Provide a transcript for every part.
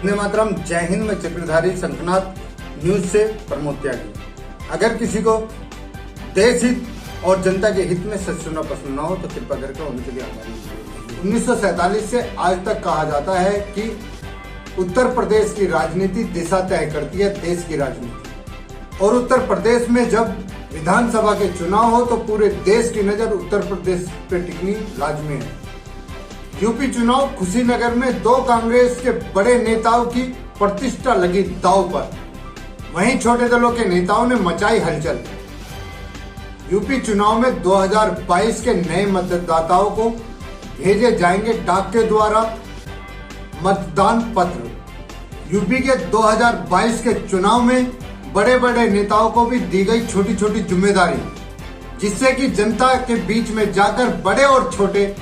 वंदे मातरम। जय हिंद। मैं चक्रधारी शंखनाथ न्यूज से प्रमोद त्यागी। अगर किसी को देश हित और जनता के हित में सच सुनना पसंद ना हो तो कृपया करके उनके लिए हमारी 1947 से आज तक कहा जाता है कि उत्तर प्रदेश की राजनीति दिशा तय करती है देश की राजनीति। और उत्तर प्रदेश में जब विधानसभा के चुनाव हो तो पूरे देश की नजर उत्तर प्रदेश पे टिकनी लाजमी है। यूपी चुनाव कुशीनगर में दो कांग्रेस के बड़े नेताओं की प्रतिष्ठा लगी दांव पर, वहीं छोटे दलों के नेताओं ने मचाई हलचल। यूपी चुनाव में 2022 के नए मतदाताओं को भेजे जाएंगे डाक के द्वारा मतदान पत्र। यूपी के 2022 के चुनाव में बड़े बड़े नेताओं को भी दी गई छोटी छोटी जिम्मेदारी, जिससे कि जनता के बीच में जाकर बड़े और छोटे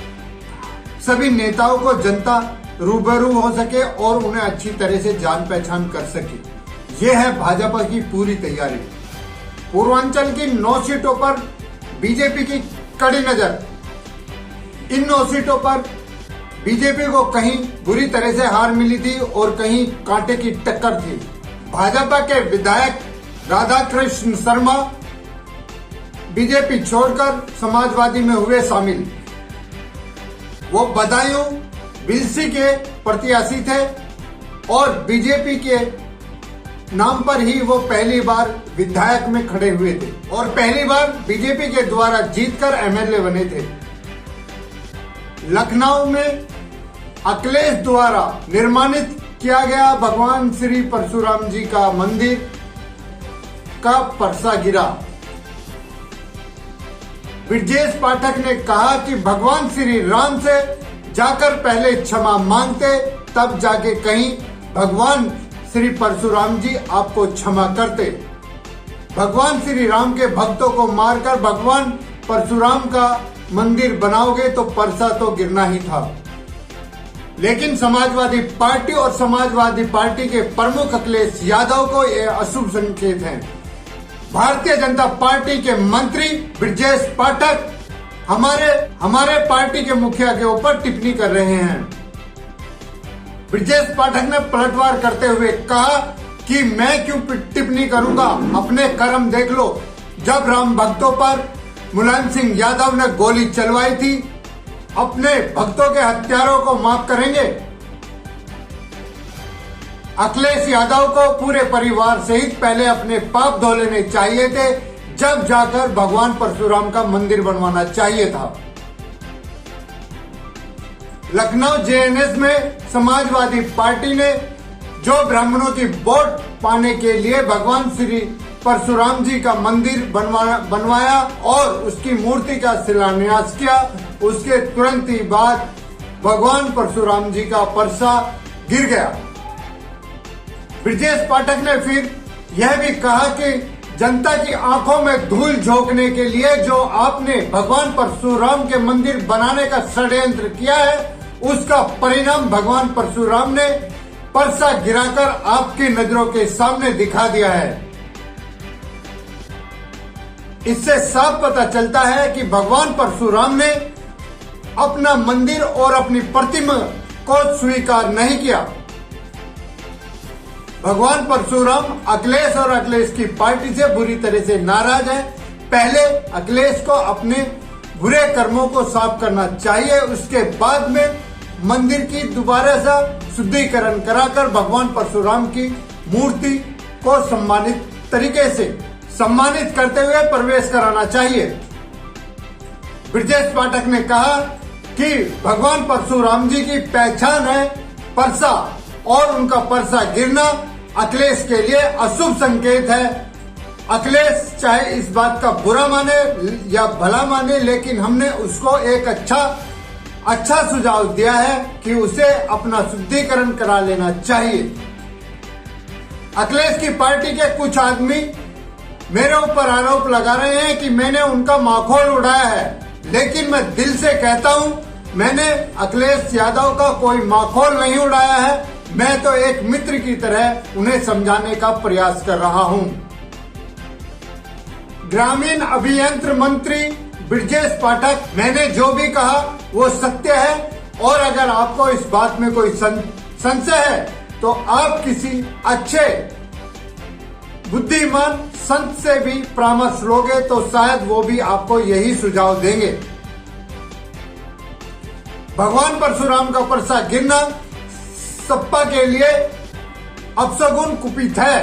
सभी नेताओं को जनता रूबरू हो सके और उन्हें अच्छी तरह से जान पहचान कर सके। ये है भाजपा की पूरी तैयारी। पूर्वांचल की 9 सीटों पर बीजेपी की कड़ी नजर। इन 9 सीटों पर बीजेपी को कहीं बुरी तरह से हार मिली थी और कहीं कांटे की टक्कर थी। भाजपा के विधायक राधाकृष्ण शर्मा बीजेपी छोड़कर समाजवादी में हुए शामिल। वो बदायूं बिलसी के प्रत्याशी थे और बीजेपी के नाम पर ही वो पहली बार विधायक में खड़े हुए थे और पहली बार बीजेपी के द्वारा जीतकर एमएलए बने थे। लखनऊ में अखिलेश द्वारा निर्माणित किया गया भगवान श्री परशुराम जी का मंदिर का परसा गिरा। ब्रजेश पाठक ने कहा कि भगवान श्री राम से जाकर पहले क्षमा मांगते, तब जाके कहीं भगवान श्री परशुराम जी आपको क्षमा करते। भगवान श्री राम के भक्तों को मारकर भगवान परशुराम का मंदिर बनाओगे तो परसा तो गिरना ही था। लेकिन समाजवादी पार्टी और समाजवादी पार्टी के प्रमुख अखिलेश यादव को यह अशुभ संकेत है। भारतीय जनता पार्टी के मंत्री ब्रजेश पाठक हमारे पार्टी के मुखिया के ऊपर टिप्पणी कर रहे हैं। ब्रजेश पाठक ने पलटवार करते हुए कहा कि मैं क्यों टिप्पणी करूंगा, अपने कर्म देख लो। जब राम भक्तों पर मुलायम सिंह यादव ने गोली चलवाई थी, अपने भक्तों के हत्यारों को माफ करेंगे। अखिलेश यादव को पूरे परिवार सहित पहले अपने पाप धो लेने चाहिए थे, जब जाकर भगवान परशुराम का मंदिर बनवाना चाहिए था। लखनऊ जेएनएस में समाजवादी पार्टी ने जो ब्राह्मणों की वोट पाने के लिए भगवान श्री परशुराम जी का मंदिर बनवाया और उसकी मूर्ति का शिलान्यास किया, उसके तुरंत ही बाद भगवान परशुराम जी का परसा गिर गया। ब्रजेश पाठक ने फिर यह भी कहा कि जनता की आंखों में धूल झोंकने के लिए जो आपने भगवान परशुराम के मंदिर बनाने का षड्यंत्र किया है, उसका परिणाम भगवान परशुराम ने परसा गिराकर आपकी नजरों के सामने दिखा दिया है। इससे साफ पता चलता है कि भगवान परशुराम ने अपना मंदिर और अपनी प्रतिमा को स्वीकार नहीं किया। भगवान परशुराम अखिलेश और अखिलेश की पार्टी से बुरी तरह से नाराज है। पहले अखिलेश को अपने बुरे कर्मों को साफ करना चाहिए, उसके बाद में मंदिर की दोबारा से शुद्धिकरण कराकर भगवान परशुराम की मूर्ति को सम्मानित तरीके से सम्मानित करते हुए प्रवेश कराना चाहिए। ब्रजेश पाठक ने कहा कि भगवान परशुराम जी की पहचान है परसा और उनका परसा गिरना अखिलेश के लिए अशुभ संकेत है। अखिलेश चाहे इस बात का बुरा माने या भला माने, लेकिन हमने उसको एक अच्छा सुझाव दिया है कि उसे अपना शुद्धिकरण करा लेना चाहिए। अखिलेश की पार्टी के कुछ आदमी मेरे ऊपर आरोप लगा रहे हैं कि मैंने उनका माखौल उड़ाया है, लेकिन मैं दिल से कहता हूं मैंने अखिलेश यादव का कोई माखौल नहीं उड़ाया है। मैं तो एक मित्र की तरह उन्हें समझाने का प्रयास कर रहा हूं। ग्रामीण अभियंत्र मंत्री ब्रजेश पाठक, मैंने जो भी कहा वो सत्य है और अगर आपको इस बात में कोई संशय है तो आप किसी अच्छे बुद्धिमान संत से भी परामर्श लोगे तो शायद वो भी आपको यही सुझाव देंगे। भगवान परशुराम का परसा गिरना सपा के लिए अपशगुन कुपित है।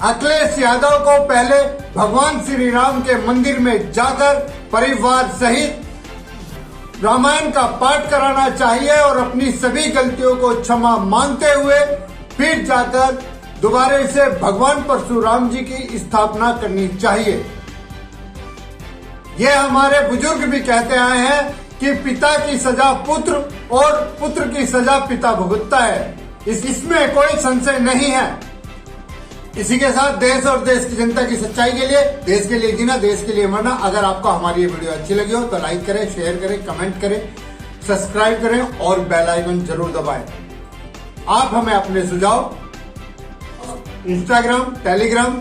अखिलेश यादव को पहले भगवान श्री राम के मंदिर में जाकर परिवार सहित रामायण का पाठ कराना चाहिए और अपनी सभी गलतियों को क्षमा मांगते हुए फिर जाकर दोबारा से भगवान परशुराम जी की स्थापना करनी चाहिए। ये हमारे बुजुर्ग भी कहते आए हैं कि पिता की सजा पुत्र और पुत्र की सजा पिता भुगतता है। इसमें कोई संशय नहीं है। इसी के साथ देश और देश की जनता की सच्चाई के लिए, देश के लिए जीना, देश के लिए मरना। अगर आपको हमारी ये वीडियो अच्छी लगी हो तो लाइक करें, शेयर करें, कमेंट करें, सब्सक्राइब करें और बेल आइकन जरूर दबाएं। आप हमें अपने सुझाव Instagram, Telegram,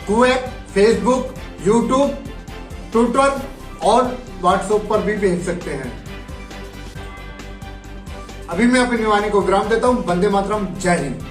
Twitter, Facebook, YouTube, Twitter और व्हाट्सएप पर भी भेज सकते हैं। अभी मैं अपनी वाणी को विराम देता हूं। वंदे मातरम, जय हिंद।